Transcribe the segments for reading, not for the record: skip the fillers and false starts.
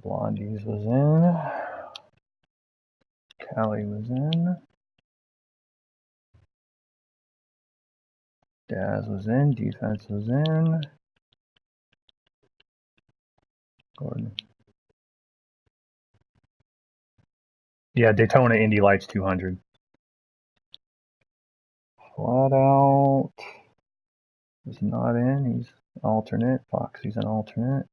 Blondies was in. Callie was in. Daz was in. Defense was in. Gordon. Yeah, Daytona Indy Lights 200. Flat out is not in. He's alternate. Foxy's an alternate.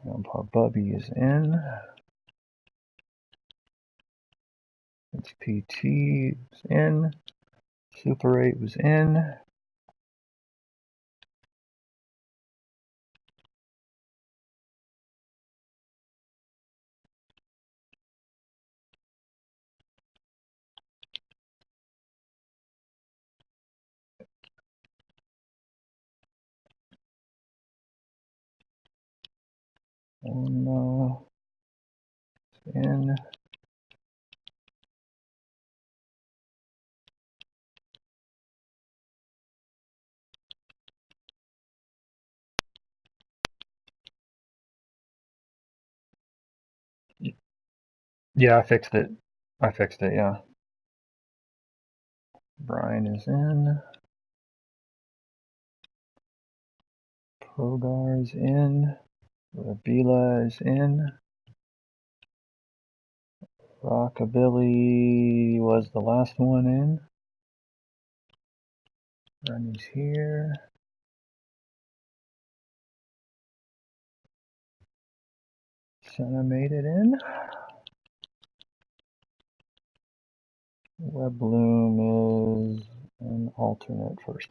Grandpa Bubby is in. It's PT is in. Super 8 was in. One in. Yeah, I fixed it. Yeah. Brian is in. Progar is in. Rabila is in. Rockabilly was the last one in. Ronnie's here. Senna made it in. Web Bloom is an alternate, first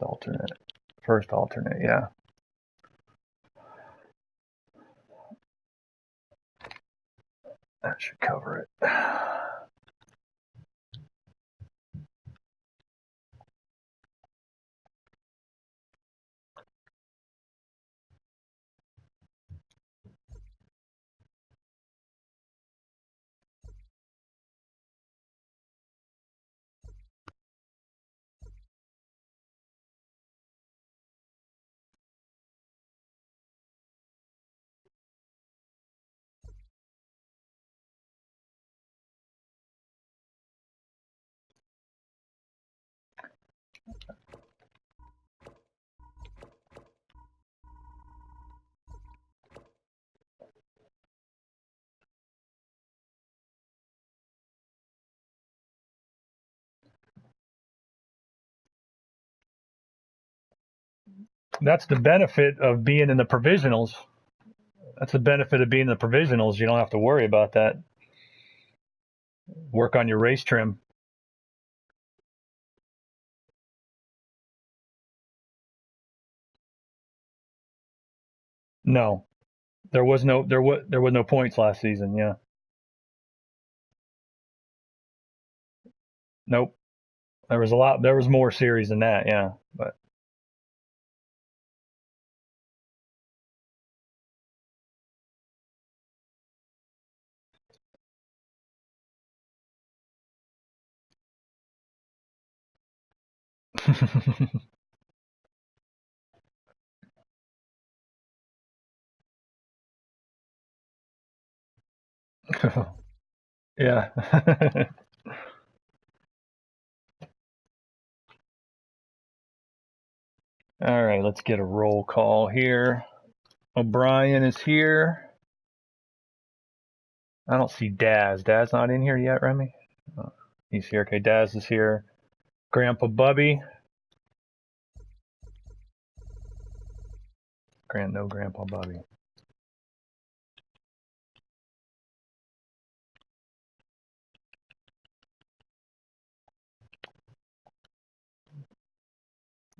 alternate, yeah. That should cover it. That's the benefit of being in the provisionals. That's the benefit of being in the provisionals. You don't have to worry about that. Work on your race trim. No, there was no points last season. Yeah. Nope. There was more series than that. Yeah, but. Yeah. All right, let's get a roll call here. O'Brien is here. I don't see Daz. Daz not in here yet, Remy? Oh, he's here. Okay, Daz is here. Grandpa Bubby. No Grandpa Bubby.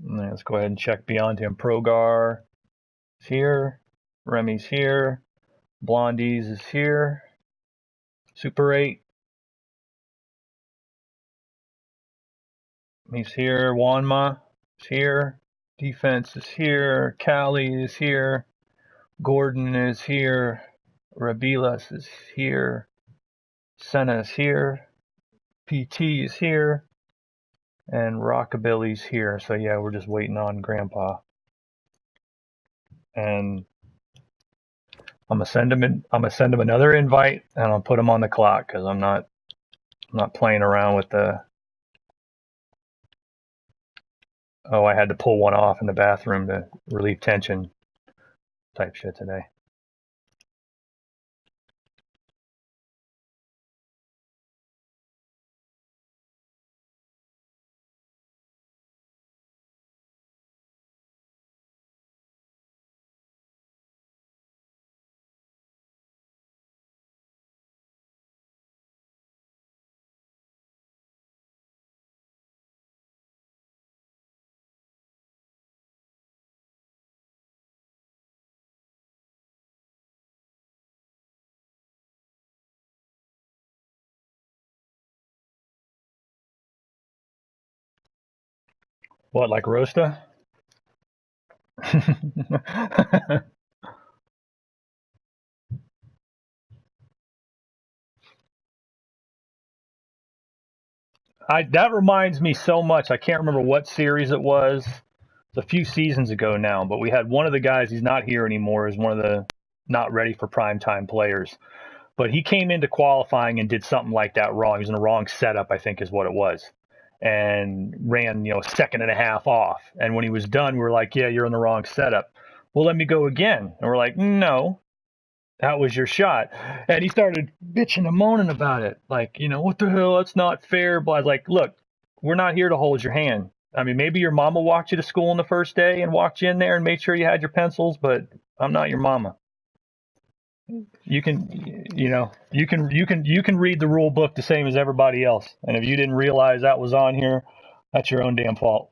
Right, let's go ahead and check beyond him. Progar is here. Remy's here. Blondies is here. Super 8. He's here. Wanma is here. Defense is here. Callie is here. Gordon is here. Rabilas is here. Senna is here. PT is here. And Rockabilly's here. So yeah, we're just waiting on Grandpa. and I'm gonna send him another invite, and I'll put him on the clock because I'm not playing around with the. Oh, I had to pull one off in the bathroom to relieve tension type shit today. What, like Roasta? That reminds me so much. I can't remember what series it was. It's a few seasons ago now, but we had one of the guys. He's not here anymore. Is one of the not ready for primetime players. But he came into qualifying and did something like that wrong. He was in the wrong setup, I think, is what it was, and ran a second and a half off. And when he was done, we were like, "Yeah, you're in the wrong setup." Well, let me go again. And we're like, "No, that was your shot." And he started bitching and moaning about it. Like, what the hell? That's not fair. But I was like, look, we're not here to hold your hand. I mean, maybe your mama walked you to school on the first day and walked you in there and made sure you had your pencils, but I'm not your mama. You can, you can read the rule book the same as everybody else. And if you didn't realize that was on here, that's your own damn fault.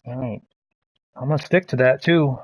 All right. I'm going to stick to that too.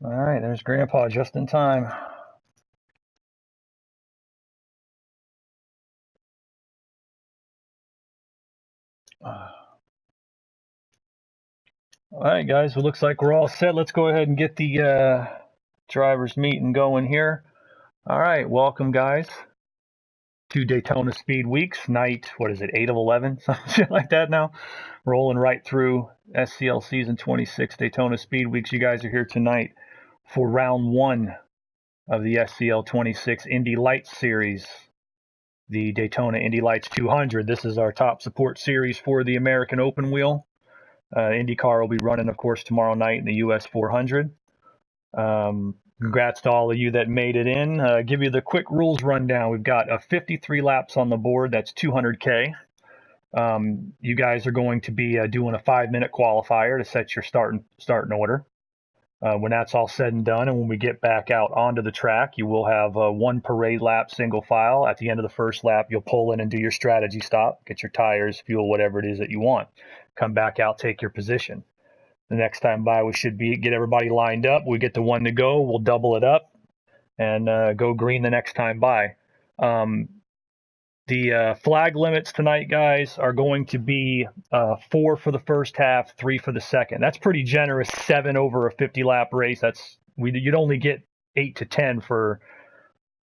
All right, there's Grandpa just in time. All right, guys, it looks like we're all set. Let's go ahead and get the drivers meeting going here. All right, welcome, guys, to Daytona Speed Weeks, night, what is it, 8 of 11, something like that now. Rolling right through SCL Season 26 Daytona Speed Weeks. You guys are here tonight for round one of the SCL 26 Indy Lights Series, the Daytona Indy Lights 200. This is our top support series for the American Open Wheel. IndyCar will be running, of course, tomorrow night in the US 400. Congrats to all of you that made it in. Give you the quick rules rundown. We've got 53 laps on the board. That's 200K. You guys are going to be doing a 5-minute qualifier to set your starting order. When that's all said and done, and when we get back out onto the track, you will have one parade lap single file. At the end of the first lap, you'll pull in and do your strategy stop, get your tires, fuel, whatever it is that you want. Come back out, take your position. The next time by, we should get everybody lined up. We get the one to go, we'll double it up and go green the next time by. The flag limits tonight, guys, are going to be 4 for the first half, 3 for the second. That's pretty generous. 7 over a 50-lap race. You'd only get 8 to 10 for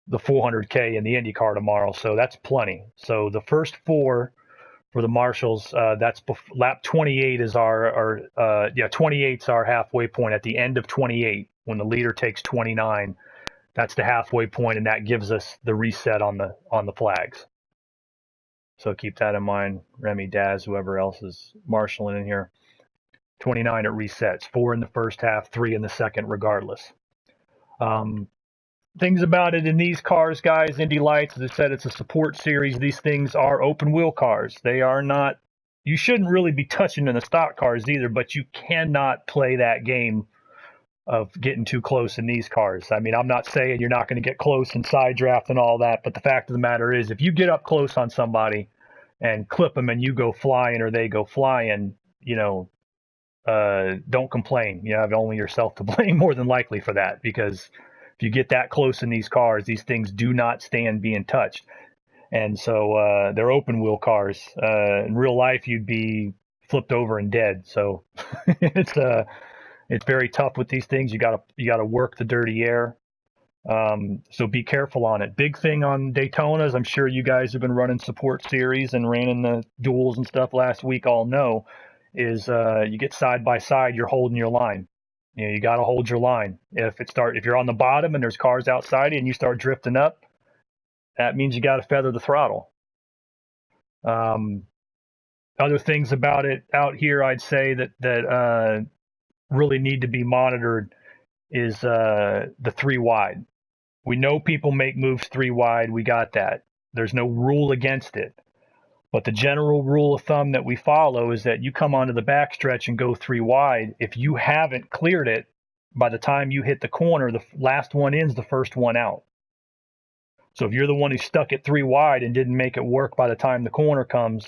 the 400K in the IndyCar tomorrow, so that's plenty. So the first 4 for the marshals, lap 28 is 28's our halfway point at the end of 28 when the leader takes 29. That's the halfway point, and that gives us the reset on the flags. So keep that in mind, Remy, Daz, whoever else is marshalling in here. 29 it resets, 4 in the first half, 3 in the second, regardless. things about it in these cars, guys, Indy Lights, as I said, it's a support series. These things are open wheel cars. They are not, you shouldn't really be touching in the stock cars either, but you cannot play that game of getting too close in these cars. I mean, I'm not saying you're not going to get close in side draft and all that, but the fact of the matter is, if you get up close on somebody and clip them and you go flying or they go flying, don't complain. You have only yourself to blame more than likely for that, because if you get that close in these cars, these things do not stand being touched. And so they're open wheel cars. In real life, you'd be flipped over and dead. So it's very tough with these things. You gotta work the dirty air. So be careful on it. Big thing on Daytonas, I'm sure you guys have been running support series and ran in the duels and stuff last week all know, is you get side by side, you're holding your line. You got to hold your line. If you're on the bottom and there's cars outside you and you start drifting up, that means you got to feather the throttle. Um, Other things about it out here, I'd say that really need to be monitored is the three wide. We know people make moves three wide. We got that. There's no rule against it. But the general rule of thumb that we follow is that you come onto the backstretch and go three wide. If you haven't cleared it by the time you hit the corner, the last one in's the first one out. So if you're the one who stuck it three wide and didn't make it work by the time the corner comes,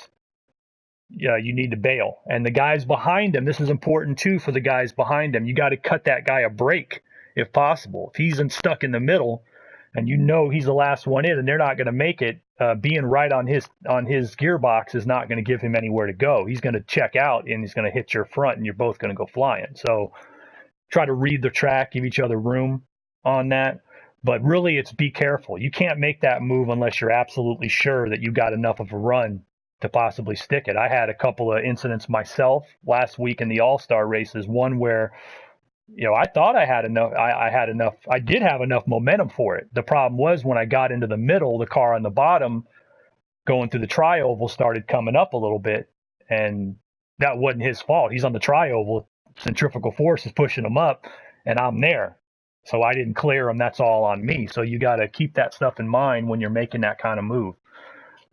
yeah, you need to bail. And the guys behind him, this is important too for the guys behind him. You got to cut that guy a break if possible. If he's stuck in the middle and you know he's the last one in and they're not going to make it, being right on his gearbox is not going to give him anywhere to go. He's going to check out and he's going to hit your front and you're both going to go flying. So try to read the track, give each other room on that. But really, it's be careful. You can't make that move unless you're absolutely sure that you got enough of a run to possibly stick it. I had a couple of incidents myself last week in the All-Star races. One where, I thought I had enough. I had enough. I did have enough momentum for it. The problem was when I got into the middle, the car on the bottom going through the tri-oval started coming up a little bit, and that wasn't his fault. He's on the tri-oval. Centrifugal force is pushing him up, and I'm there. So I didn't clear him. That's all on me. So you got to keep that stuff in mind when you're making that kind of move.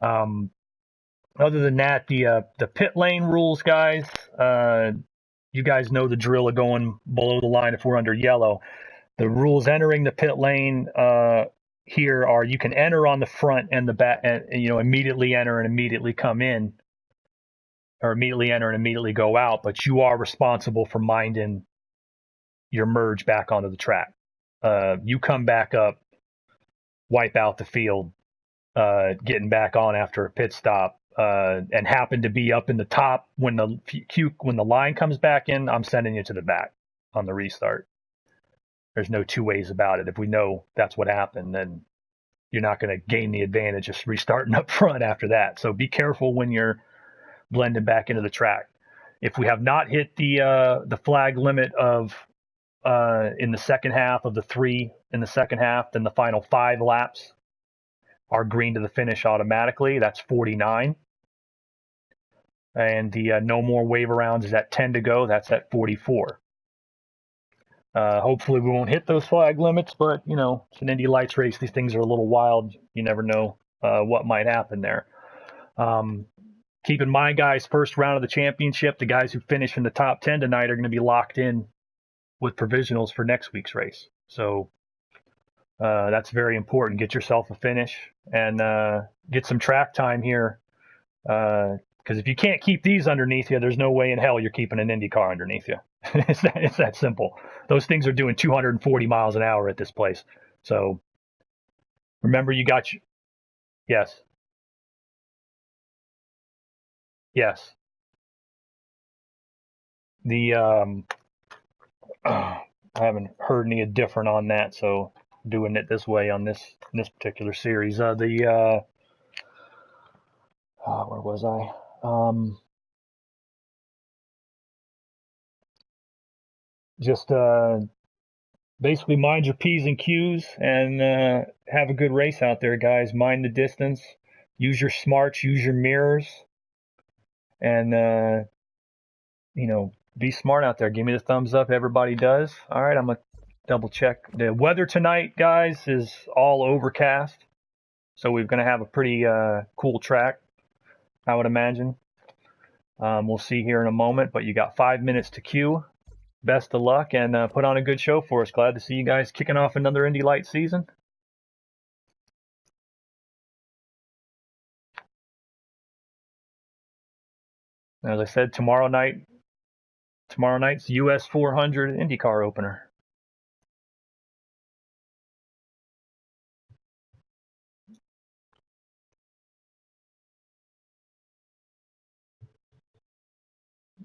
Other than that, the pit lane rules, guys, you guys know the drill of going below the line if we're under yellow. The rules entering the pit lane here are you can enter on the front and the back, and immediately enter and immediately come in, or immediately enter and immediately go out, but you are responsible for minding your merge back onto the track. You come back up, wipe out the field, getting back on after a pit stop, and happen to be up in the top when the line comes back in, I'm sending you to the back on the restart. There's no two ways about it. If we know that's what happened, then you're not going to gain the advantage of restarting up front after that. So be careful when you're blending back into the track. If we have not hit the flag limit of in the second half of the 3 in the second half, then the final 5 laps are green to the finish automatically. That's 49. And the no more wave arounds is at 10 to go. That's at 44. Hopefully we won't hit those flag limits, but it's an Indy Lights race. These things are a little wild. You never know what might happen there. Keep in mind, guys, first round of the championship, the guys who finish in the top 10 tonight are going to be locked in with provisionals for next week's race. So that's very important. Get yourself a finish and get some track time here. Because if you can't keep these underneath you, there's no way in hell you're keeping an Indy car underneath you. It's that simple. Those things are doing 240 miles an hour at this place. So remember, you got yes. Yes. The I haven't heard any different on that, so doing it this way on this particular series. Where was I? Just basically mind your P's and Q's and have a good race out there, guys. Mind the distance. Use your smarts. Use your mirrors. And be smart out there. Give me the thumbs up. Everybody does. All right, I'm gonna double check. The weather tonight, guys, is all overcast. So we're going to have a pretty cool track, I would imagine. We'll see here in a moment, but you got 5 minutes to queue. Best of luck and put on a good show for us. Glad to see you guys kicking off another Indy Light season. As I said, tomorrow night's US 400 IndyCar opener.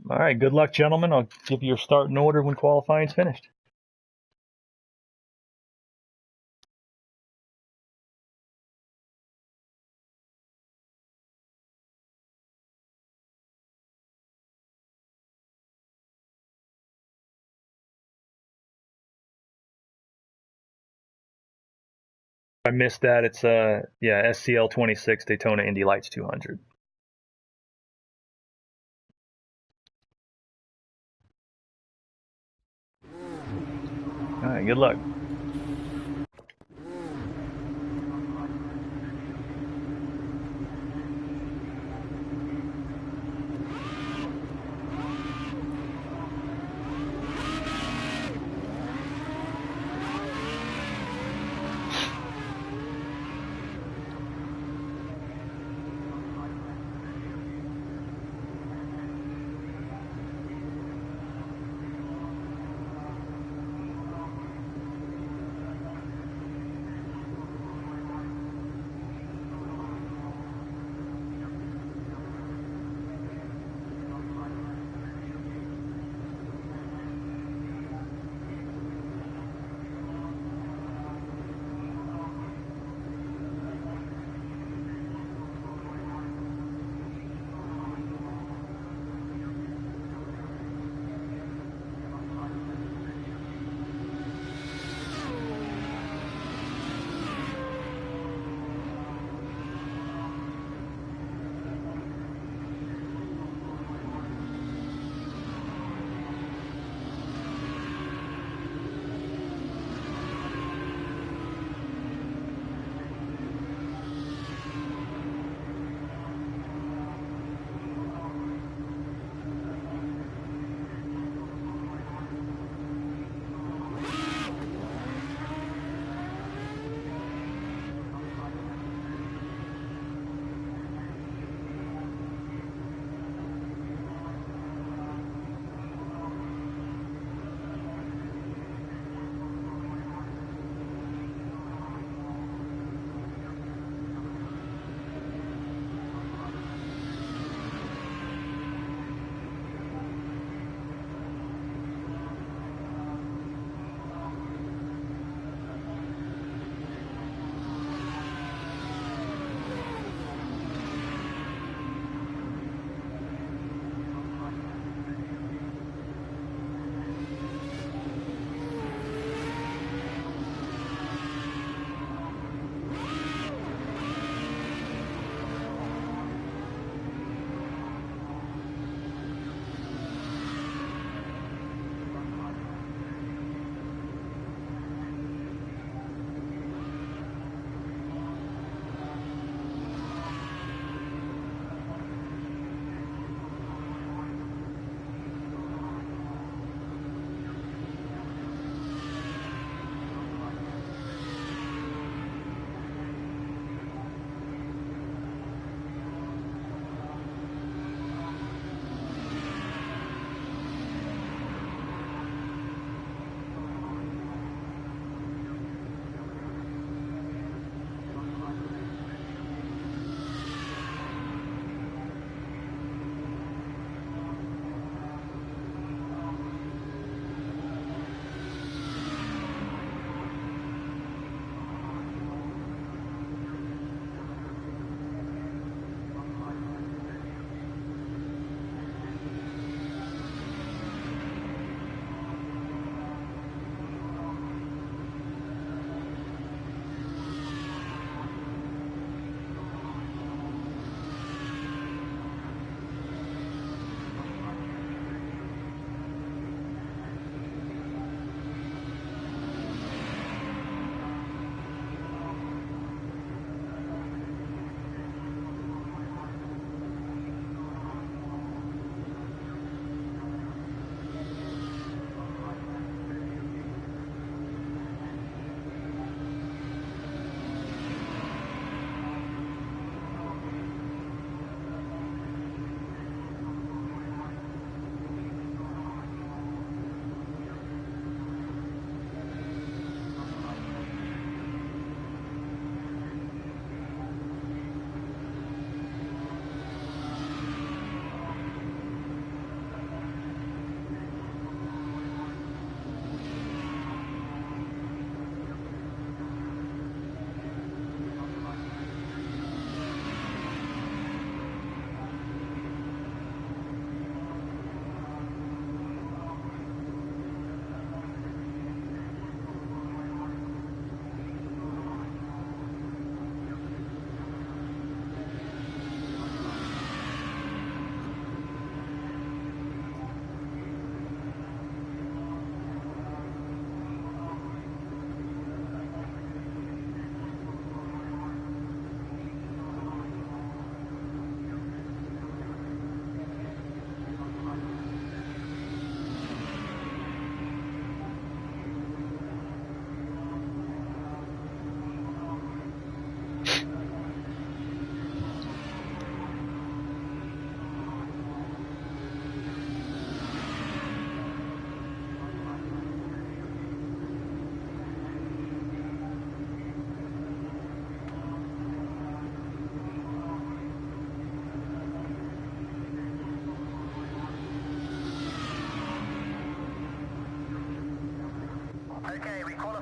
All right, good luck, gentlemen. I'll give you your start in order when qualifying's finished. I missed that. It's SCL 26 Daytona Indy Lights 200. All right, good luck.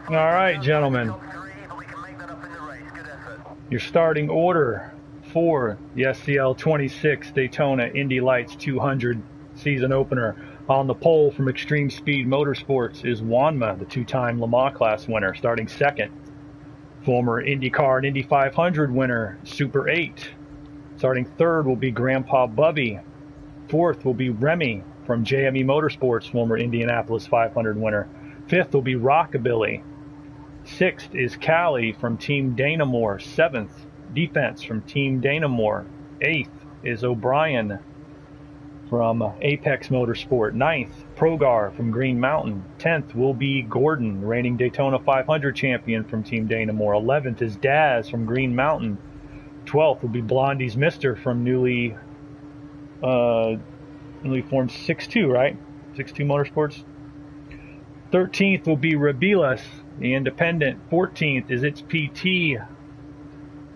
All right, gentlemen. Your starting order for the SCL 26 Daytona Indy Lights 200 season opener. On the pole from Extreme Speed Motorsports is Wanma, the two-time Le Mans class winner, starting second. Former IndyCar and Indy 500 winner, Super 8. Starting third will be Grandpa Bubby. Fourth will be Remy from JME Motorsports, former Indianapolis 500 winner. Fifth will be Rockabilly. Sixth is Callie from Team Danamore. Seventh, Defense from Team Danamore. Eighth is O'Brien from Apex Motorsport. Ninth, Progar from Green Mountain. 10th will be Gordon, reigning Daytona 500 champion from Team Danamore. 11th is Daz from Green Mountain. 12th will be Blondie's Mister from newly formed 6-2, right? 6-2 Motorsports. 13th will be Rabilas, the independent. 14th is its PT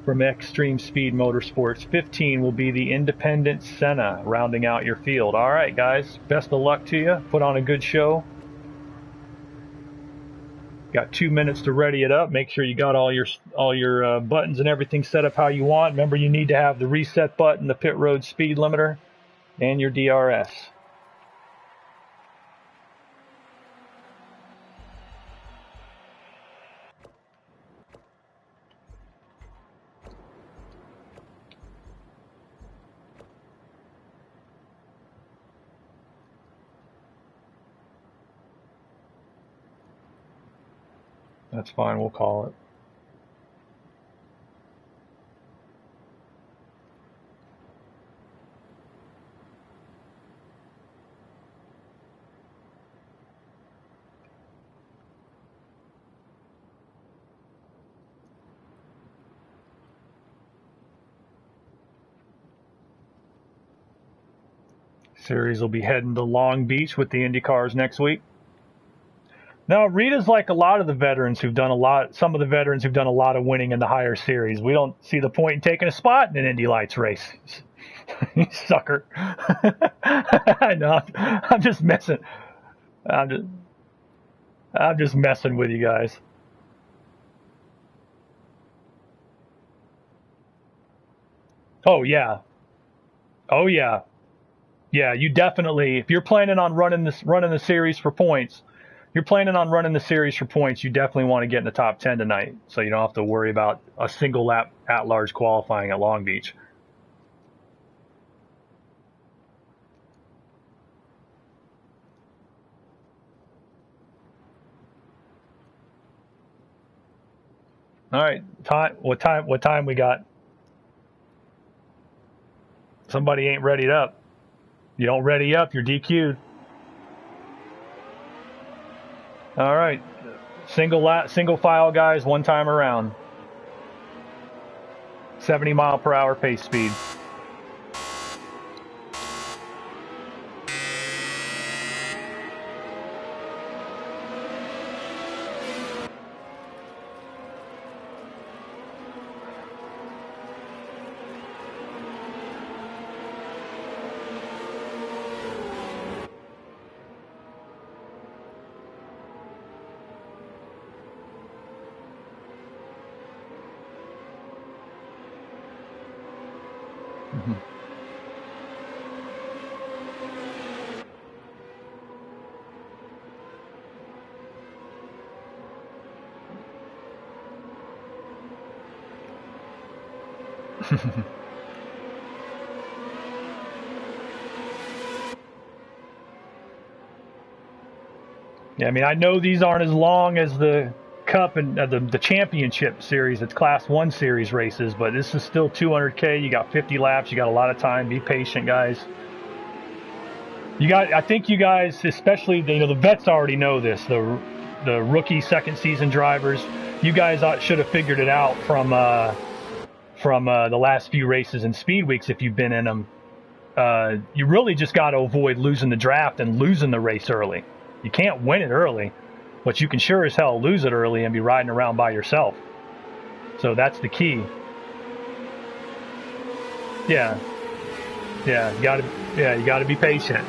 from Extreme Speed Motorsports. 15 will be the independent Senna, rounding out your field. All right, guys, best of luck to you. Put on a good show. Got 2 minutes to ready it up. Make sure you got all your buttons and everything set up how you want. Remember, you need to have the reset button, the pit road speed limiter, and your DRS. That's fine, we'll call it. Series will be heading to Long Beach with the Indy cars next week. Now, Rita's like a lot of the veterans who've done some of the veterans who've done a lot of winning in the higher series. We don't see the point in taking a spot in an Indy Lights race. You sucker. I know, I'm just messing. I'm just messing with you guys. Oh, yeah. Oh, yeah. Yeah, you definitely, if you're planning on running the series for points, you definitely want to get in the top 10 tonight, so you don't have to worry about a single lap at-large qualifying at Long Beach. All right, what time we got? Somebody ain't readied up. You don't ready up, you're DQ'd. All right, single file guys, one time around. 70 mile per hour pace speed. Yeah, I mean, I know these aren't as long as the Cup and the Championship Series. It's Class 1 Series races, but this is still 200K. You got 50 laps. You got a lot of time. Be patient, guys. I think you guys, especially, the vets already know this. The rookie second season drivers, you guys should have figured it out from the last few races in Speed Weeks if you've been in them. You really just got to avoid losing the draft and losing the race early. You can't win it early, but you can sure as hell lose it early and be riding around by yourself. So that's the key. Yeah, you gotta be patient.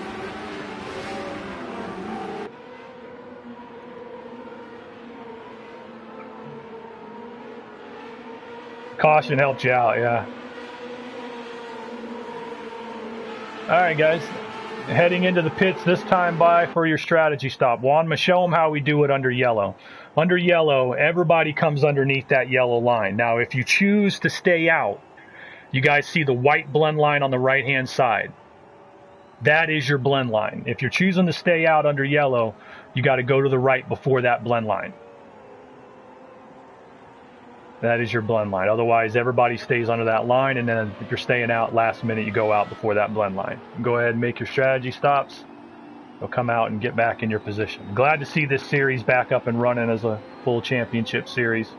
Caution helped you out, yeah. All right, guys. Heading into the pits this time by for your strategy stop. Juan, show them how we do it under yellow. Under yellow, everybody comes underneath that yellow line. Now, if you choose to stay out, you guys see the white blend line on the right-hand side. That is your blend line. If you're choosing to stay out under yellow, you got to go to the right before that blend line. That is your blend line. Otherwise, everybody stays under that line, and then if you're staying out last minute, you go out before that blend line. Go ahead and make your strategy stops. You'll come out and get back in your position. Glad to see this series back up and running as a full championship series.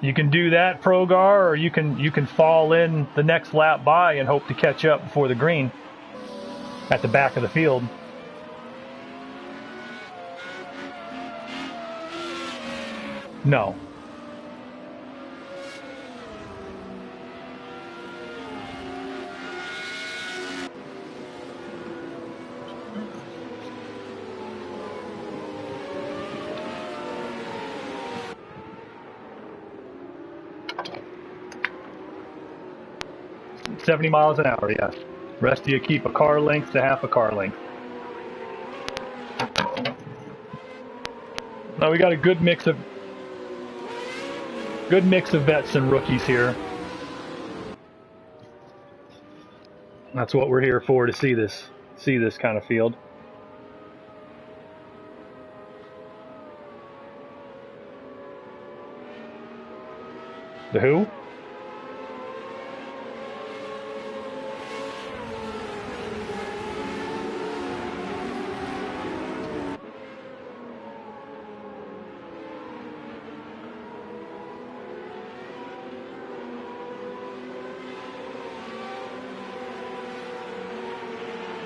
You can do that, Progar, or you can fall in the next lap by and hope to catch up before the green at the back of the field. No. $70 miles an hour, yeah. Rest of you keep a car length to half a car length. Now we got a good mix of vets and rookies here. That's what we're here for, to see this kind of field. The who?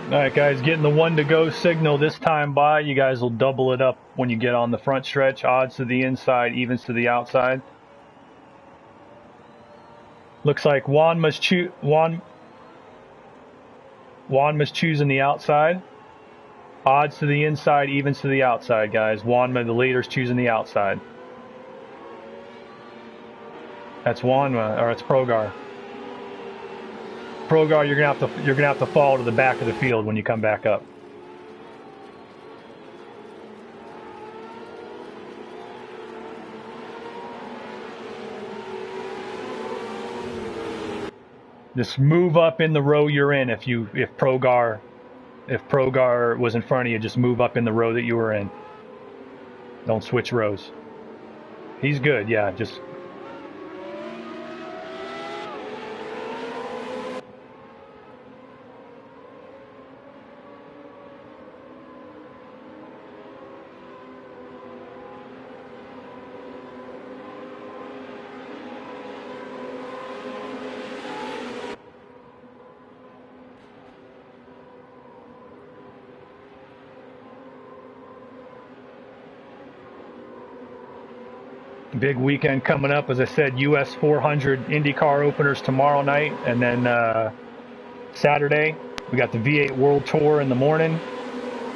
Alright guys, getting the 1 to go signal this time by. You guys will double it up when you get on the front stretch. Odds to the inside, evens to the outside. Looks like Juan must choosing the outside. Odds to the inside, evens to the outside, guys. Juan, the leader's choosing the outside. That's Juan, or it's Progar. Progar, you're gonna have to fall to the back of the field when you come back up. Just move up in the row you're in. If Progar was in front of you, just move up in the row that you were in. Don't switch rows. He's good, yeah. Just big weekend coming up. As I said, US 400 IndyCar openers tomorrow night, and then Saturday we got the V8 World Tour in the morning,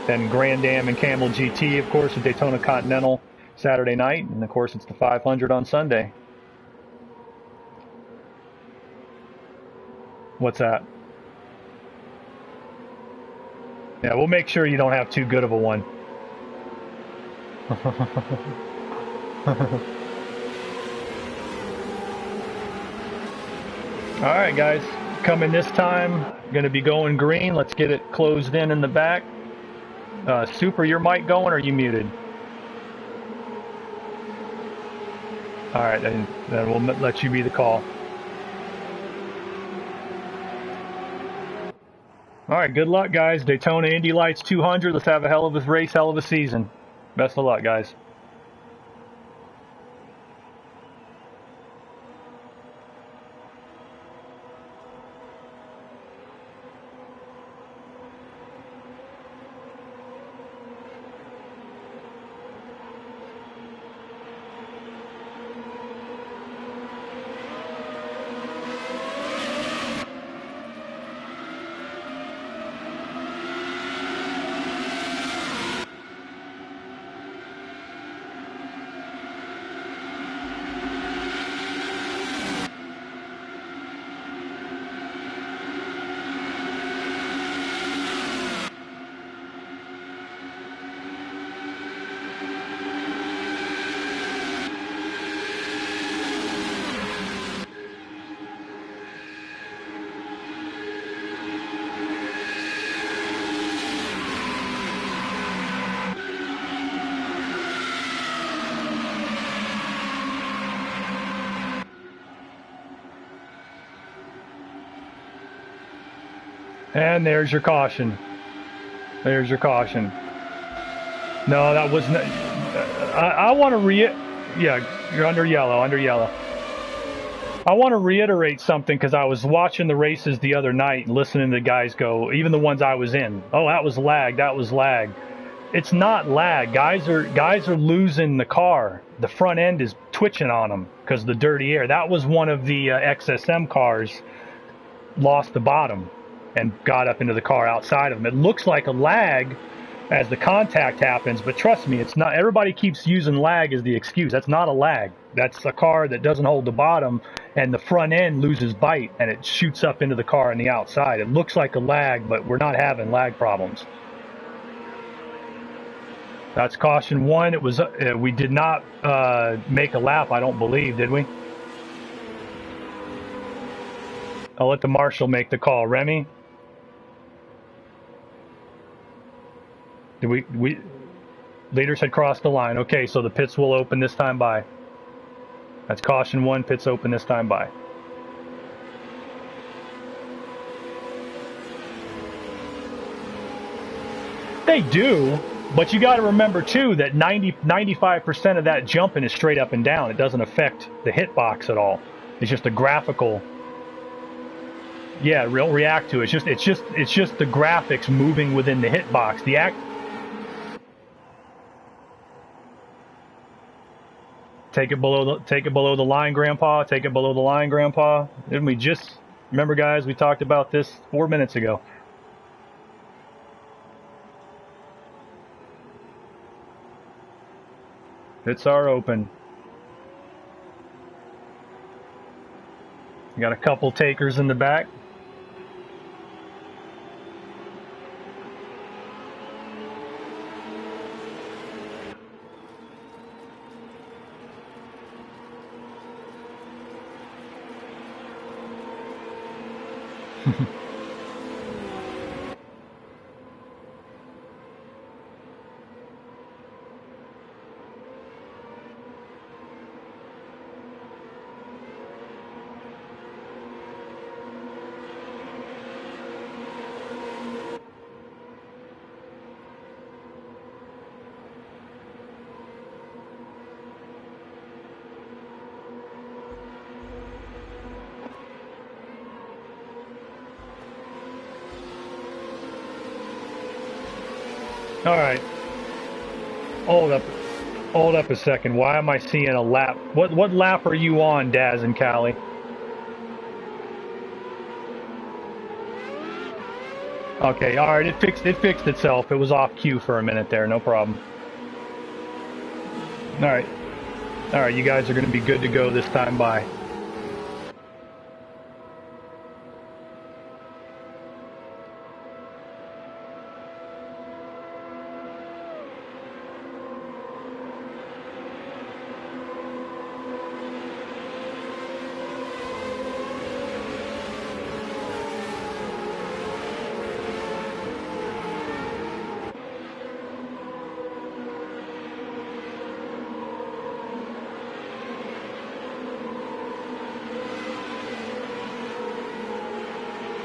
then Grand Am and Camel GT, of course, the Daytona Continental Saturday night, and of course it's the 500 on Sunday. What's that? Yeah, we'll make sure you don't have too good of a one. All right, guys, coming this time, going to be going green. Let's get it closed in the back. Super, your mic going, or are you muted? All right, then we'll let you be the call. All right, good luck, guys. Daytona Indy Lights 200. Let's have a hell of a race, hell of a season. Best of luck, guys. And there's your caution. There's your caution. No, that was not. I want to Yeah, you're under yellow. Under yellow. I want to reiterate something because I was watching the races the other night and listening to the guys go, even the ones I was in. Oh, that was lag. That was lag. It's not lag. Guys are losing the car. The front end is twitching on them because of the dirty air. That was one of the XSM cars lost the bottom and got up into the car outside of them. It looks like a lag as the contact happens, but trust me, it's not. Everybody keeps using lag as the excuse. That's not a lag. That's a car that doesn't hold the bottom and the front end loses bite and it shoots up into the car on the outside. It looks like a lag, but we're not having lag problems. That's caution one. It was we did not make a lap, I don't believe, did we? I'll let the marshal make the call. Remy? Did we leaders had crossed the line. Okay, so the pits will open this time by. That's caution one, pits open this time by. They do, but you got to remember too that 95% of that jumping is straight up and down. It doesn't affect the hitbox at all. It's just a graphical. Yeah, we'll react to it. It's just the graphics moving within the hitbox. Take it below the line, Grandpa. Take it below the line, Grandpa. Didn't we just remember, guys? We talked about this 4 minutes ago. Pits are open. You got a couple takers in the back. All right. Hold up a second. Why am I seeing a lap? What lap are you on, Daz and Callie? Okay, all right. It fixed itself. It was off cue for a minute there. No problem. All right. All right. You guys are going to be good to go this time by.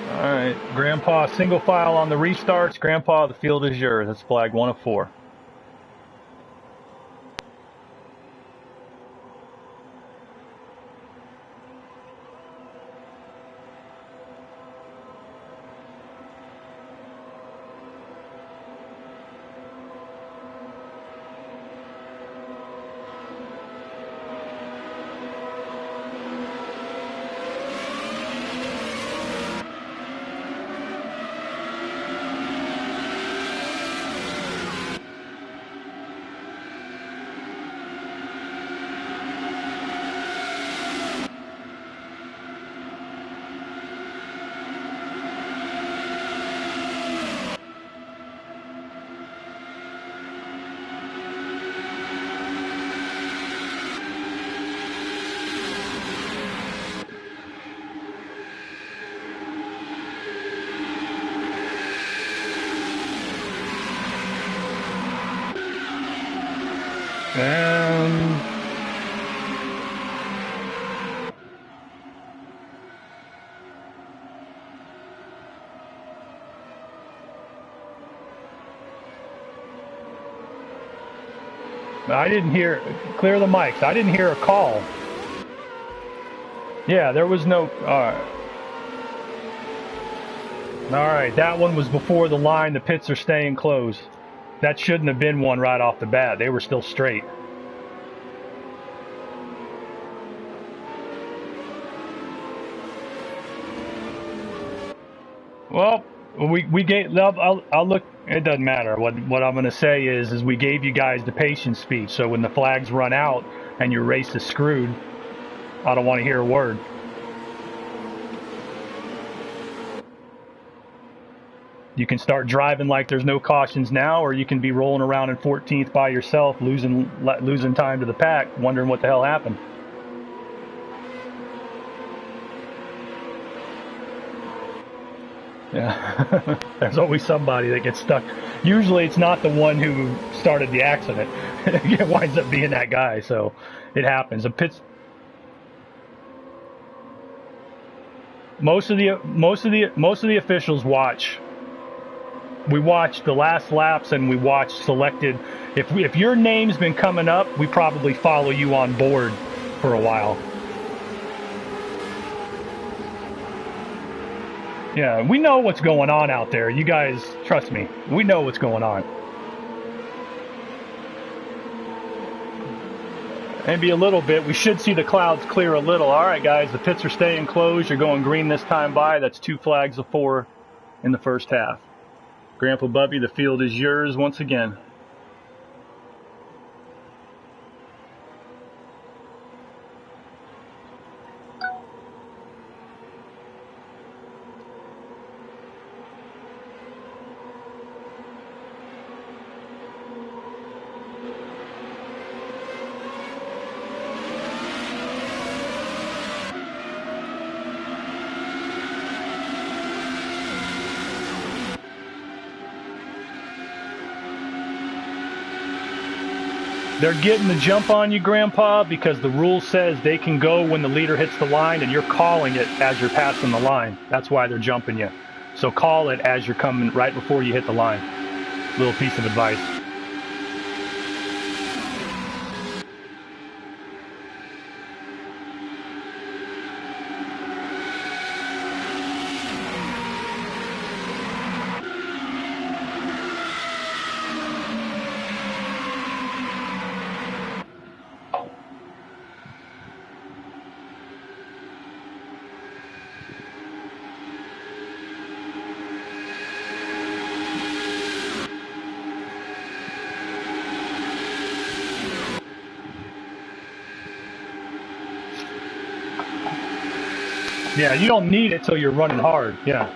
All right, Grandpa, single file on the restarts. Grandpa, the field is yours. That's flag 1 of 4. I didn't hear, clear the mics. I didn't hear a call. Yeah, there was no, all right, that one was before the line. The pits are staying closed. That shouldn't have been one right off the bat. They were still straight. Well, we gave. I'll look. It doesn't matter. What I'm going to say is we gave you guys the patience speech. So when the flags run out and your race is screwed, I don't want to hear a word. You can start driving like there's no cautions now, or you can be rolling around in 14th by yourself, losing time to the pack, wondering what the hell happened. Yeah, there's always somebody that gets stuck. Usually it's not the one who started the accident. It winds up being that guy, so it happens. Most of the officials watch. We watch the last laps and we watch selected. If your name's been coming up, we probably follow you on board for a while. Yeah, we know what's going on out there. You guys, trust me, we know what's going on. Maybe a little bit. We should see the clouds clear a little. All right, guys, the pits are staying closed. You're going green this time by. That's 2 flags of 4 in the first half. Grandpa Bubby, the field is yours once again. They're getting the jump on you, Grandpa, because the rule says they can go when the leader hits the line, and you're calling it as you're passing the line. That's why they're jumping you. So call it as you're coming right before you hit the line. Little piece of advice. Yeah, you don't need it till you're running hard. Yeah.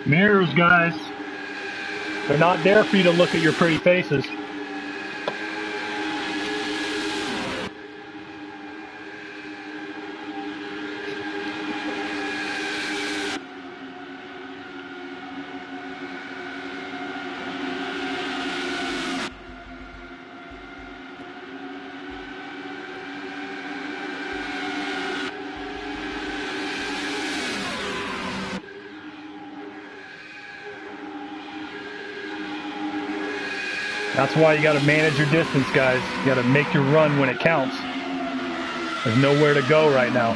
Mirrors, guys. They're not there for you to look at your pretty faces. That's why you got to manage your distance, guys. You got to make your run when it counts. There's nowhere to go right now.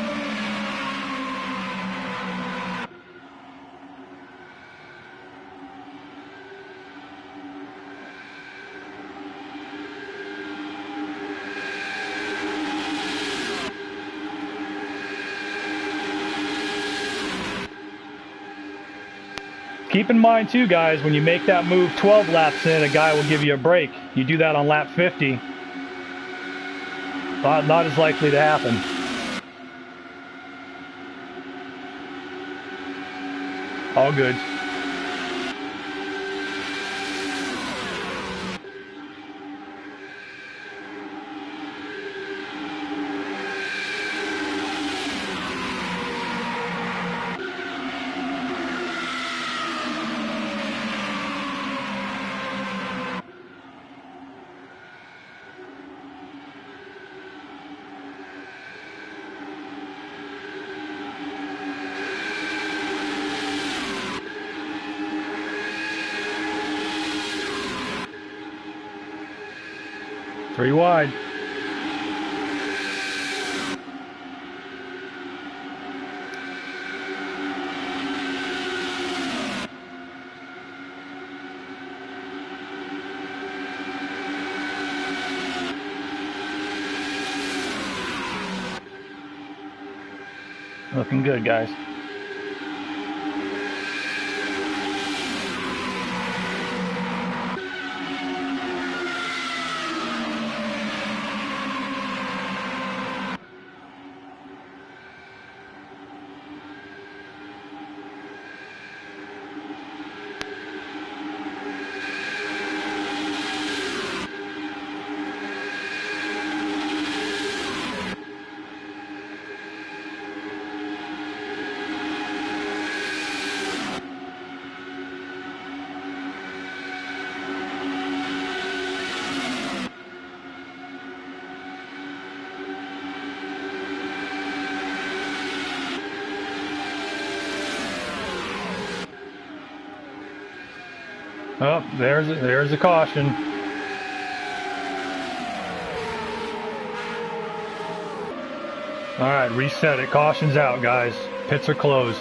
Keep in mind, too, guys, when you make that move 12 laps in, a guy will give you a break. You do that on lap 50, not as likely to happen. All good. 3 wide. Looking good, guys. Oh, there's a caution. All right, reset it. Caution's out, guys. Pits are closed.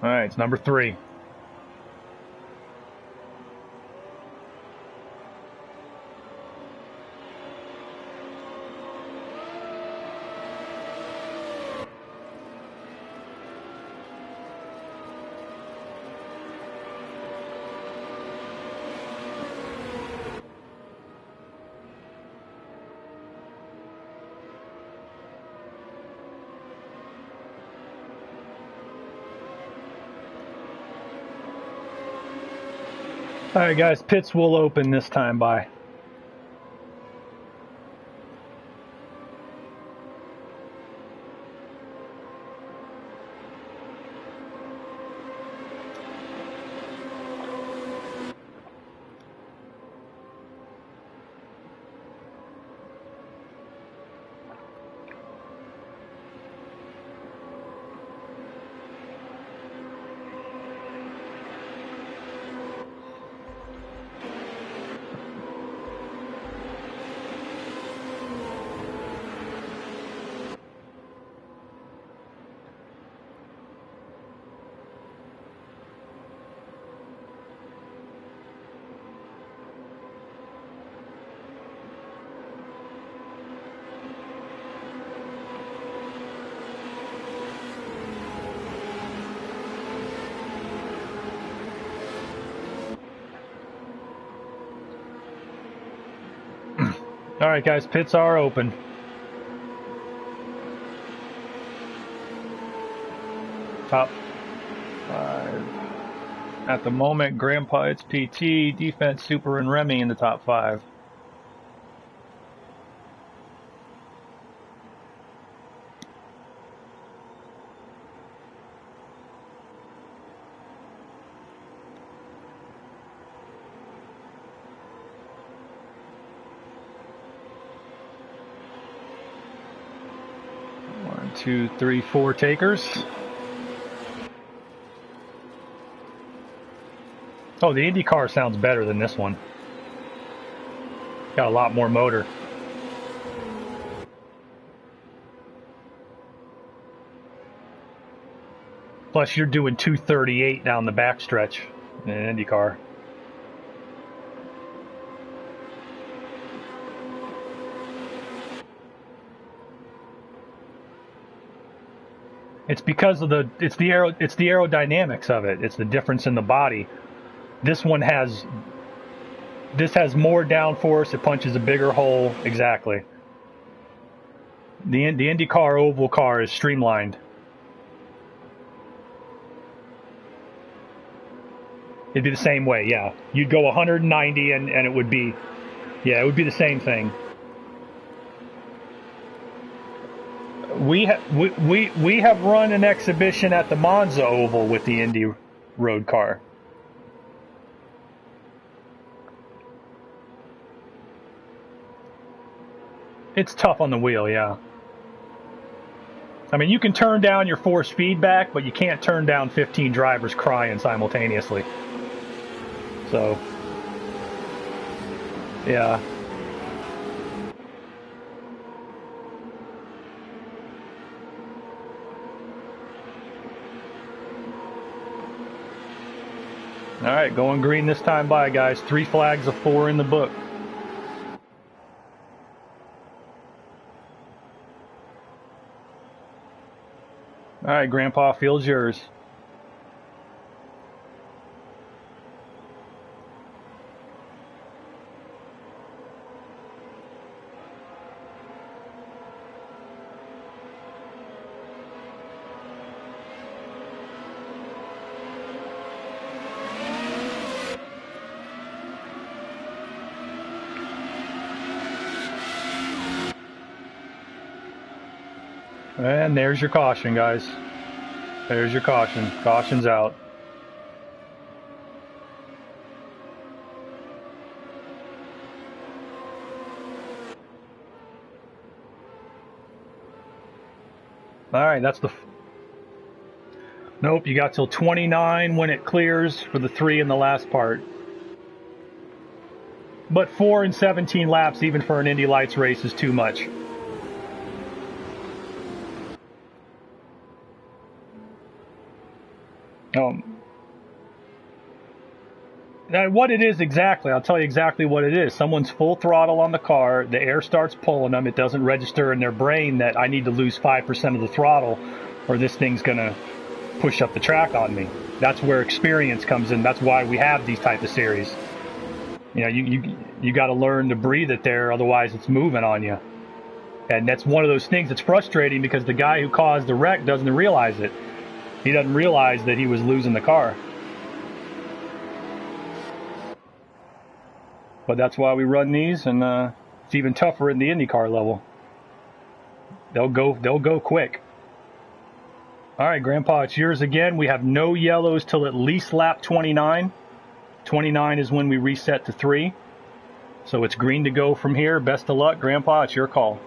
All right, it's number 3. All right, guys, pits will open this time. Bye. All right, guys, pits are open. Top 5. At the moment, Grandpa, it's PT, Defense, Super, and Remy in the top 5. One, two, three, 4 takers. Oh, the Indy car sounds better than this one. Got a lot more motor. Plus, you're doing 238 down the backstretch in an Indy car. It's because of the aerodynamics of it. It's the difference in the body. This has more downforce. It punches a bigger hole. Exactly. The Indy car oval car is streamlined. It'd be the same way, yeah. You'd go 190 and it would be, yeah, it would be the same thing. We have run an exhibition at the Monza Oval with the Indy road car. It's tough on the wheel, yeah. I mean, you can turn down your forced feedback, but you can't turn down 15 drivers crying simultaneously. So, yeah. All right, going green this time by, guys. 3 flags of 4 in the book. All right, Grandpa, field's yours. And there's your caution, guys. There's your caution. Caution's out. All right, that's the... Nope, you got till 29 when it clears for the 3 in the last part. But 4 and 17 laps, even for an Indy Lights race, is too much. What it is exactly, I'll tell you exactly what it is. Someone's full throttle on the car, the air starts pulling them, it doesn't register in their brain that I need to lose 5% of the throttle or this thing's going to push up the track on me. That's where experience comes in. That's why we have these type of series. You know, you got to learn to breathe it there, otherwise it's moving on you. And that's one of those things that's frustrating because the guy who caused the wreck doesn't realize it. He doesn't realize that he was losing the car. But that's why we run these, and it's even tougher in the IndyCar level. They'll go quick. All right, Grandpa, it's yours again. We have no yellows till at least lap 29. 29 is when we reset to 3. So it's green to go from here. Best of luck, Grandpa. It's your call.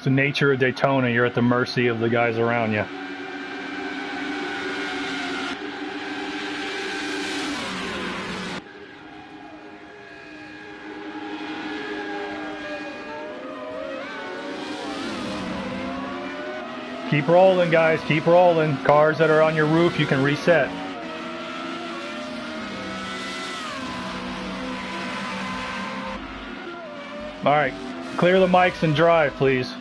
It's the nature of Daytona. You're at the mercy of the guys around you. Keep rolling, guys. Keep rolling. Cars that are on your roof, you can reset. All right. Clear the mics and drive, please.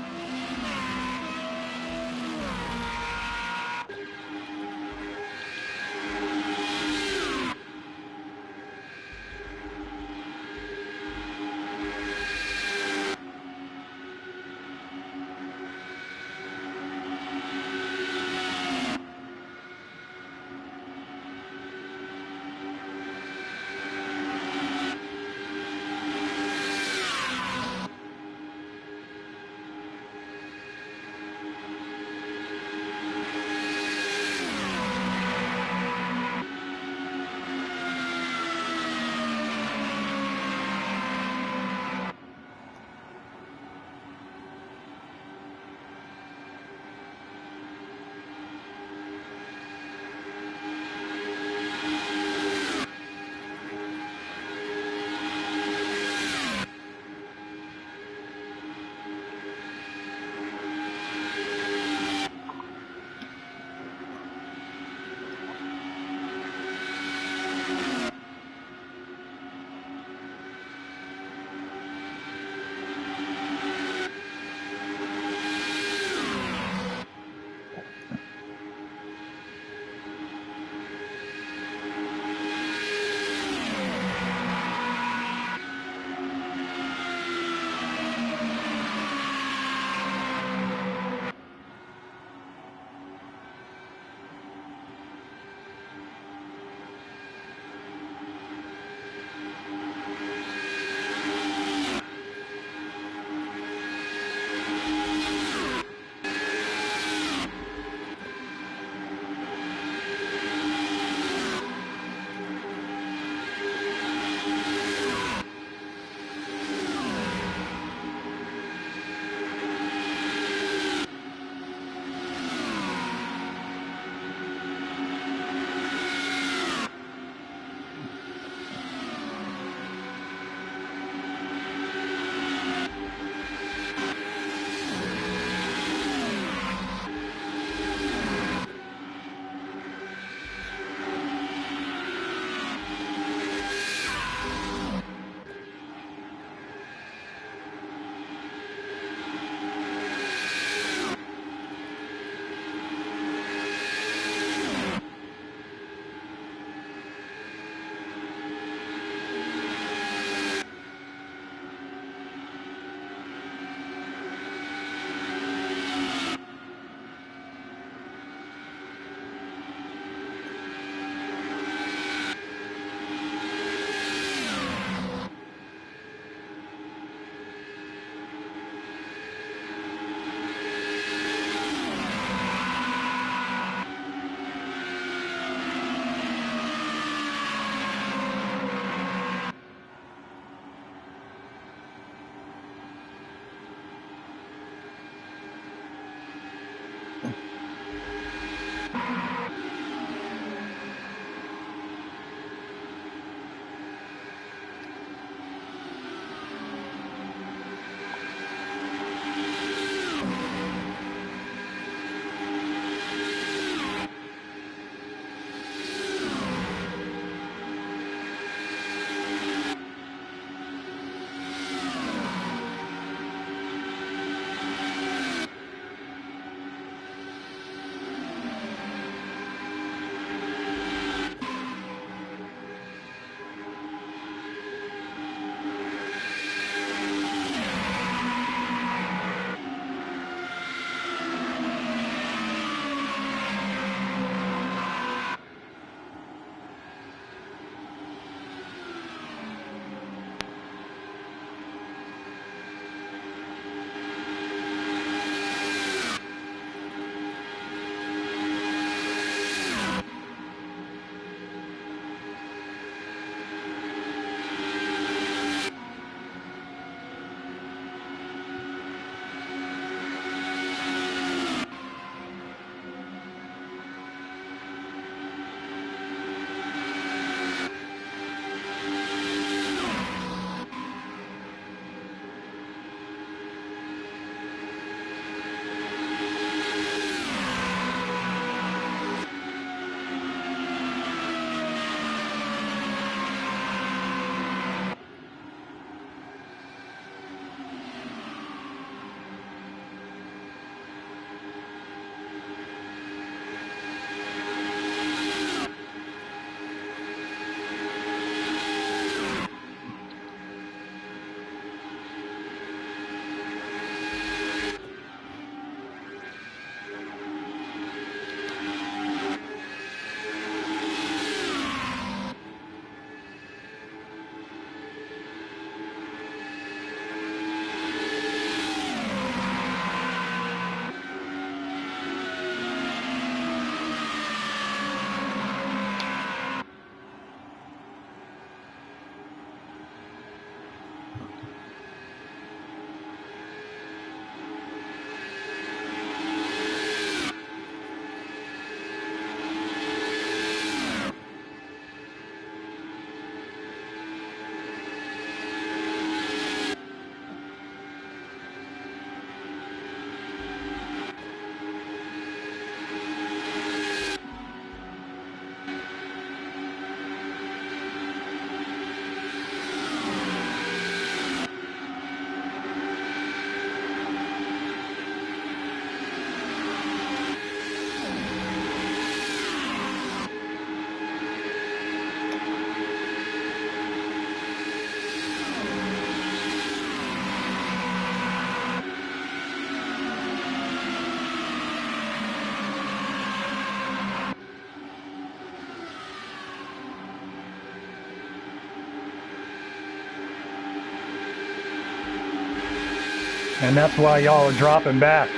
And that's why y'all are dropping back.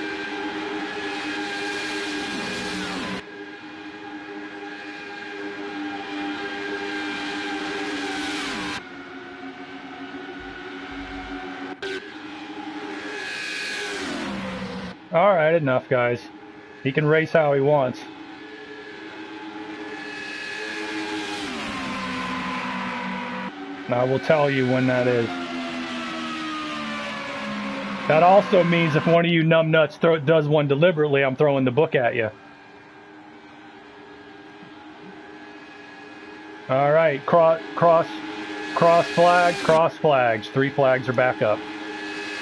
Alright, enough, guys. He can race how he wants. I will tell you when that is. That also means if one of you numbnuts does one deliberately, I'm throwing the book at you. Alright, cross flags. 3 flags are back up.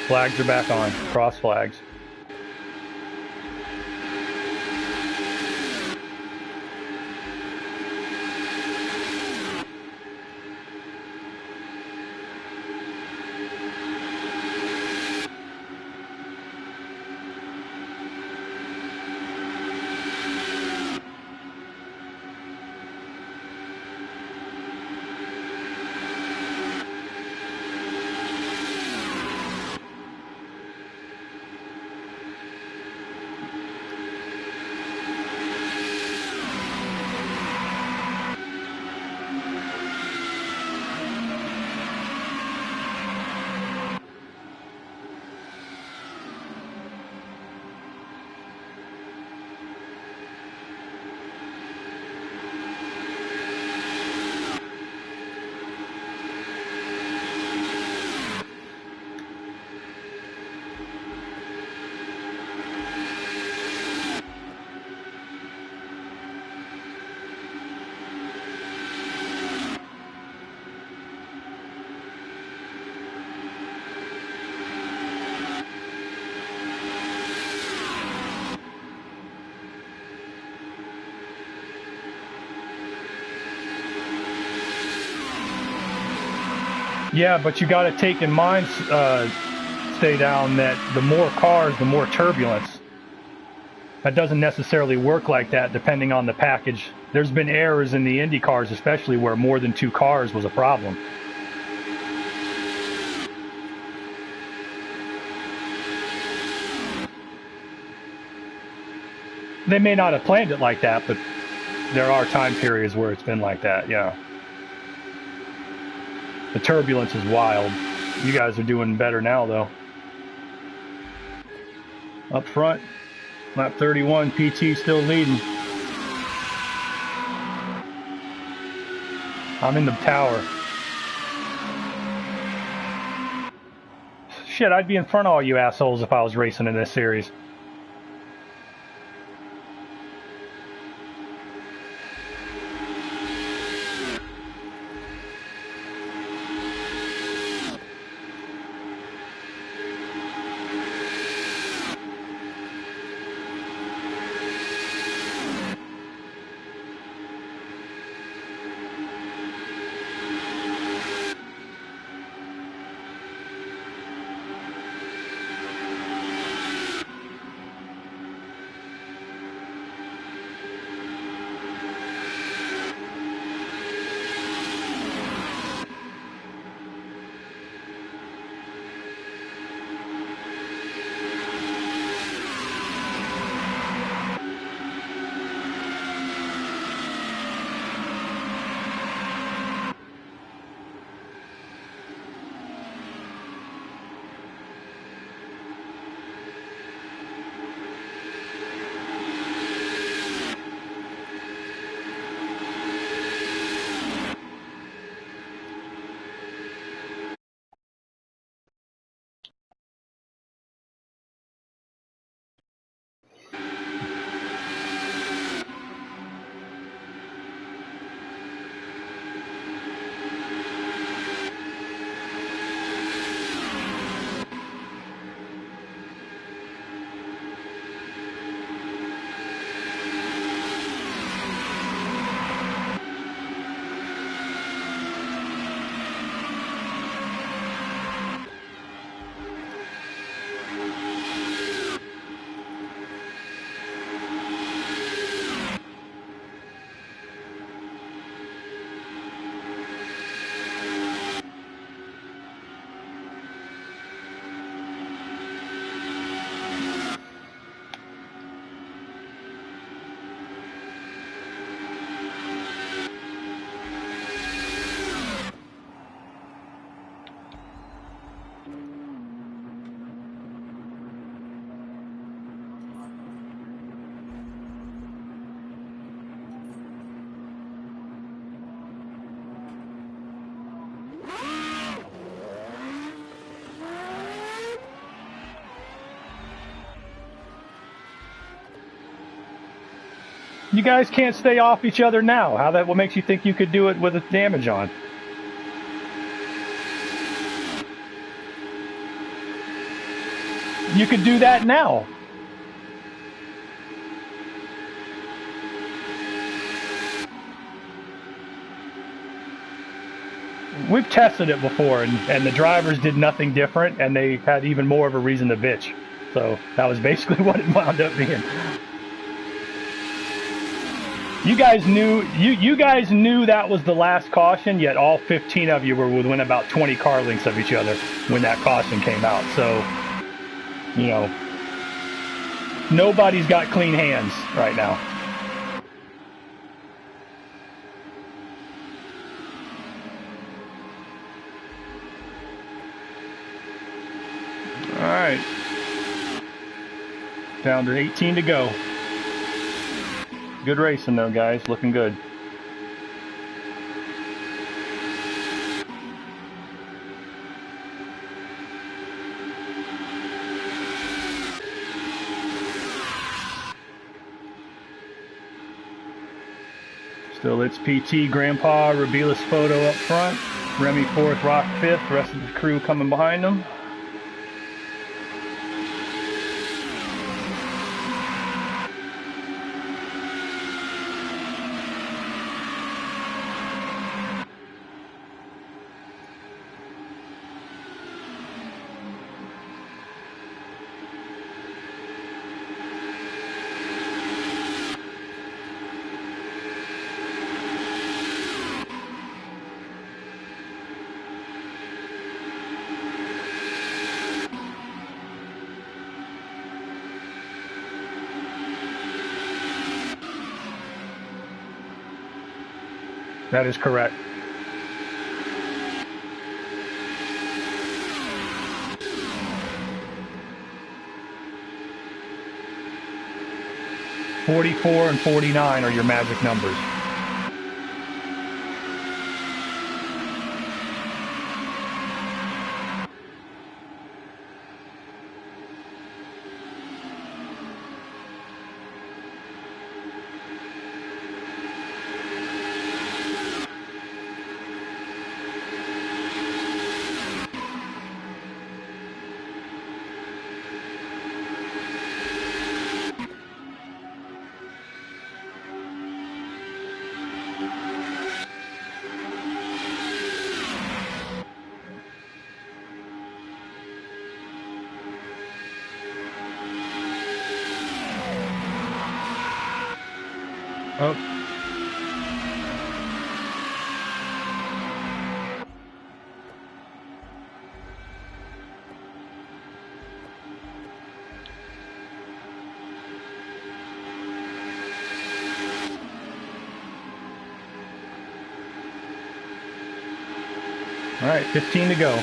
Flags are back on. Cross flags. Yeah, but you got to take in mind, stay down, that the more cars, the more turbulence. That doesn't necessarily work like that depending on the package. There's been errors in the Indy cars, especially where more than 2 cars was a problem. They may not have planned it like that, but there are time periods where it's been like that, yeah. The turbulence is wild. You guys are doing better now, though. Up front, lap 31, PT still leading. I'm in the tower. Shit, I'd be in front of all you assholes if I was racing in this series. You guys can't stay off each other now. What makes you think you could do it with the damage on? You could do that now. We've tested it before, and the drivers did nothing different, and they had even more of a reason to bitch. So that was basically what it wound up being. You guys knew that was the last caution, yet all 15 of you were within about 20 car lengths of each other when that caution came out. So, you know, nobody's got clean hands right now. All right. Down to 18 to go. Good racing though, guys. Looking good. Still, it's PT, Grandpa, Rabila's photo up front. Remy 4th, Rock 5th. Rest of the crew coming behind them. That is correct. $44 and $49 are your magic numbers. Oh. All right, 15 to go.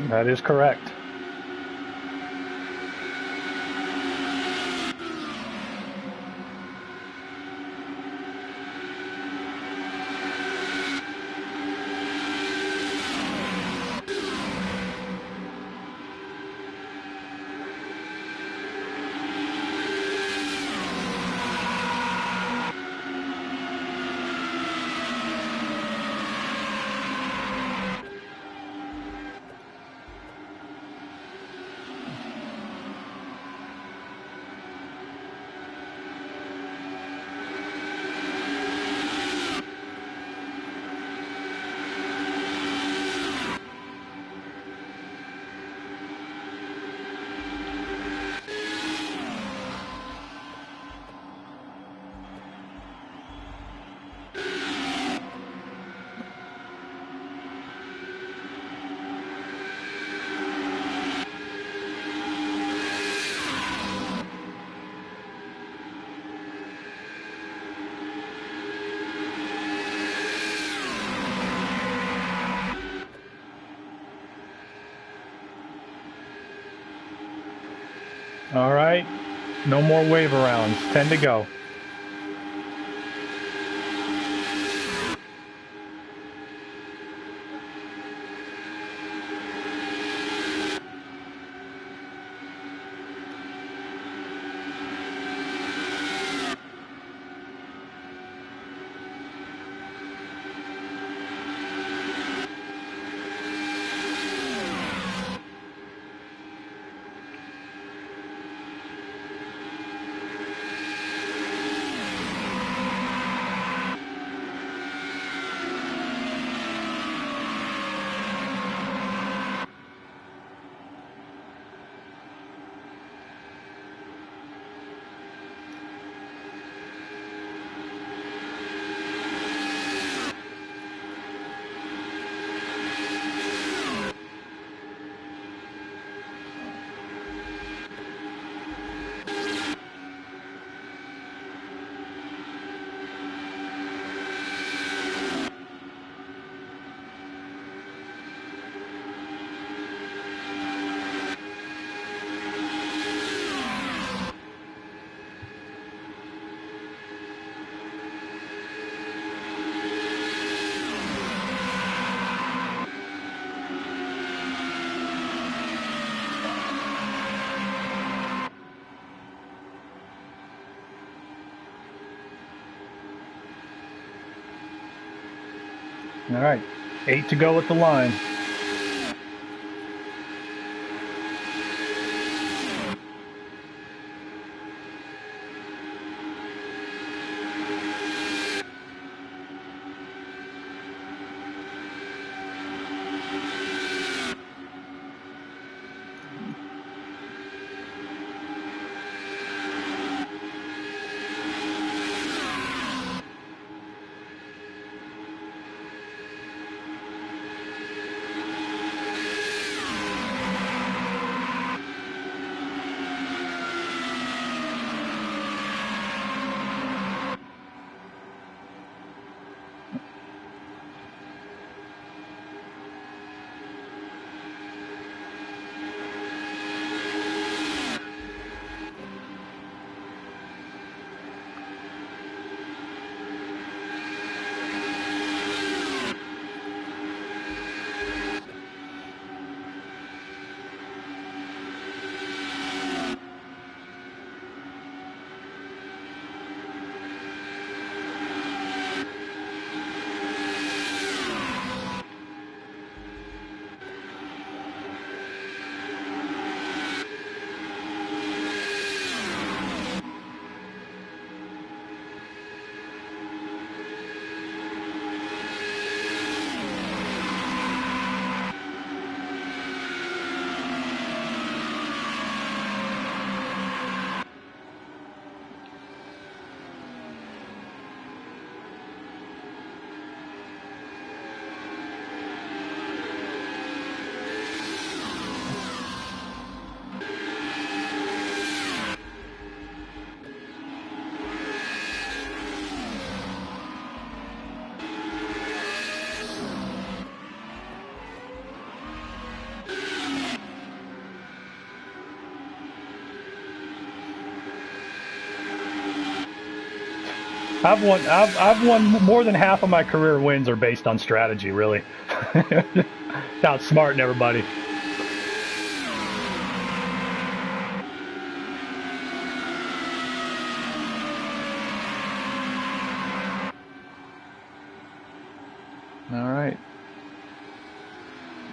That is correct. All right, no more wave arounds, 10 to go. All right, 8 to go at the line. I've won more than half of my career wins are based on strategy, really. Outsmarting everybody. All right.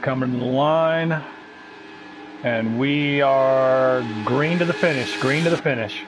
Coming to the line. And we are green to the finish, green to the finish.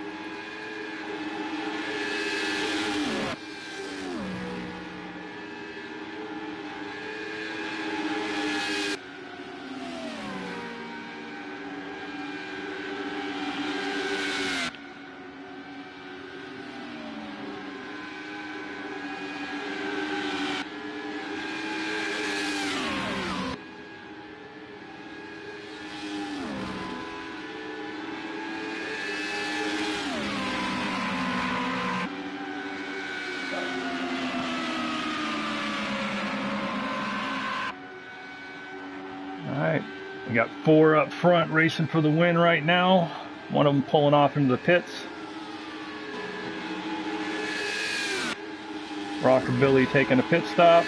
Alright, we got 4 up front racing for the win right now. One of them pulling off into the pits. Rockabilly taking a pit stop.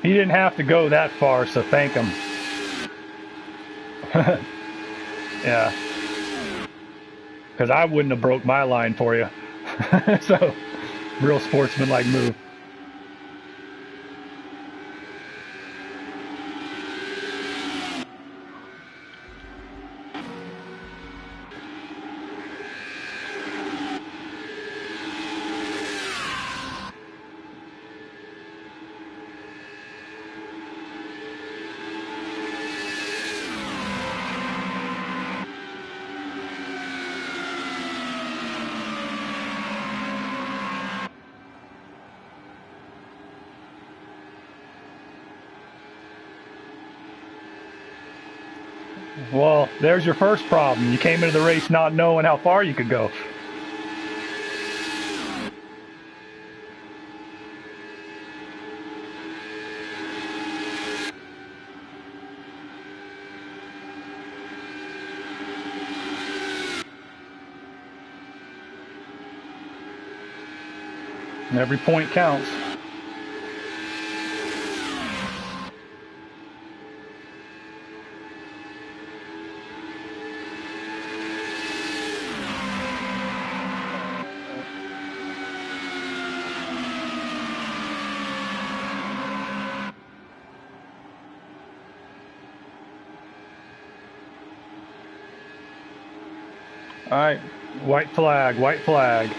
He didn't have to go that far, so thank him. Yeah. Because I wouldn't have broke my line for you. So, real sportsmanlike move. Well, there's your first problem. You came into the race not knowing how far you could go. Every point counts. All right, white flag, white flag.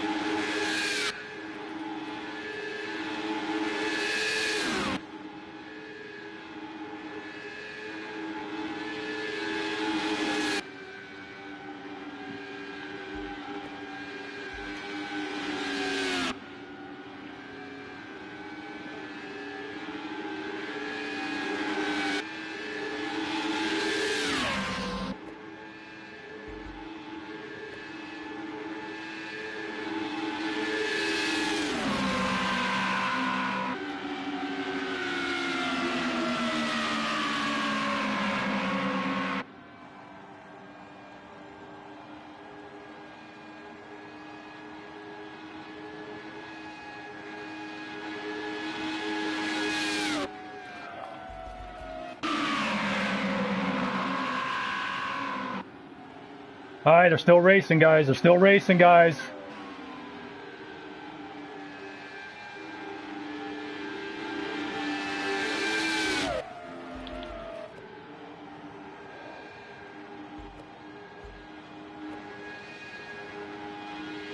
All right, they're still racing, guys. They're still racing, guys.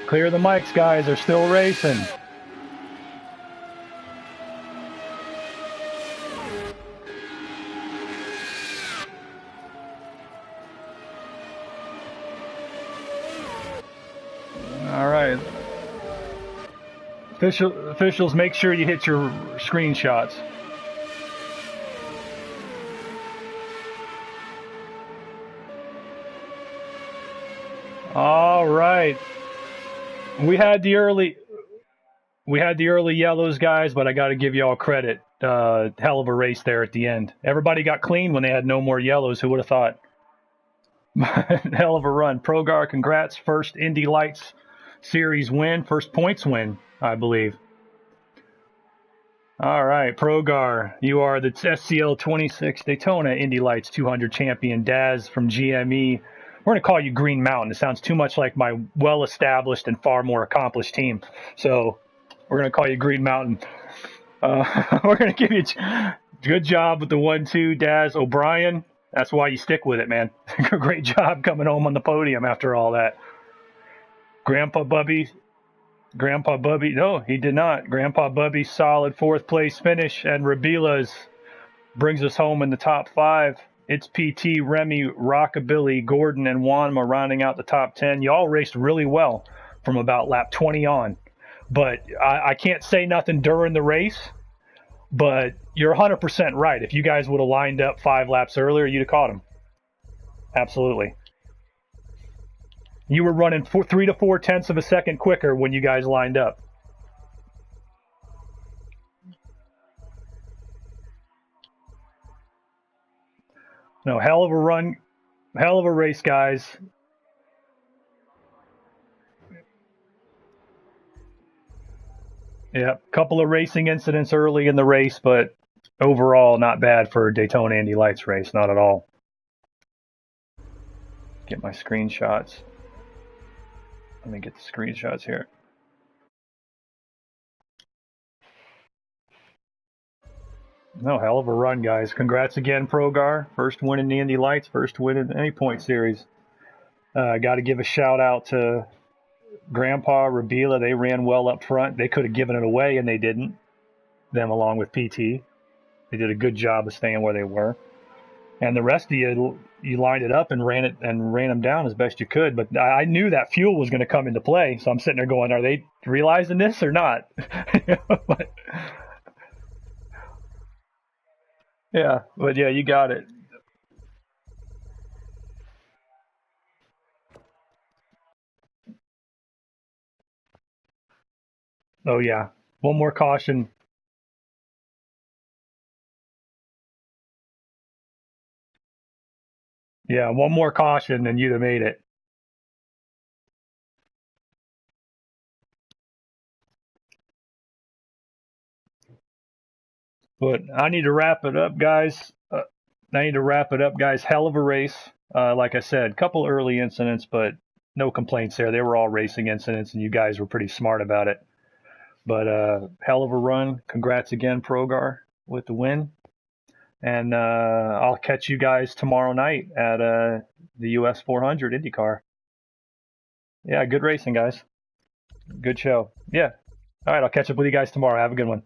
Clear the mics, guys. They're still racing. Officials, make sure you hit your screenshots. All right. We had the early yellows, guys, but I got to give you all credit. Hell of a race there at the end. Everybody got clean when they had no more yellows. Who would have thought? Hell of a run. Progar, congrats. First Indy Lights Series win. First points win, I believe. All right, Progar, you are the SCL 26 Daytona Indy Lights 200 champion. Daz from GME. We're going to call you Green Mountain. It sounds too much like my well-established and far more accomplished team. So we're going to call you Green Mountain. We're going to give you good job with the 1-2, Daz. O'Brien, that's why you stick with it, man. Great job coming home on the podium after all that. Grandpa Bubby, no, he did not. Grandpa Bubby, solid fourth place finish, and Rabila's brings us home in the top 5. It's PT, Remy, Rockabilly, Gordon, and Wanma rounding out the top 10. You all raced really well from about lap 20 on. But I can't say nothing during the race, but you're 100% right. If you guys would have lined up 5 laps earlier, you'd have caught him. Absolutely. You were running 3 to 4 tenths of a second quicker when you guys lined up. No, hell of a run, hell of a race, guys. Yeah, couple of racing incidents early in the race, but overall not bad for a Daytona Indy Lights race, not at all. Get my screenshots. Let me get the screenshots here. No, hell of a run, guys. Congrats again, Progar. First win in the Indy Lights, first win in any point series. Got to give a shout out to Grandpa, Rabila. They ran well up front. They could have given it away, and they didn't. Them along with PT. They did a good job of staying where they were. And the rest of you lined it up and ran them down as best you could. But I knew that fuel was going to come into play, so I'm sitting there going, are they realizing this or not? but yeah, you got it. Oh yeah, one more caution. Yeah, one more caution and you'd have made it. But I need to wrap it up, guys. Hell of a race. Like I said, couple early incidents, but no complaints there. They were all racing incidents, and you guys were pretty smart about it. But hell of a run. Congrats again, Progar, with the win. And I'll catch you guys tomorrow night at the US 400 IndyCar. Yeah, good racing, guys. Good show. Yeah. All right, I'll catch up with you guys tomorrow. Have a good one.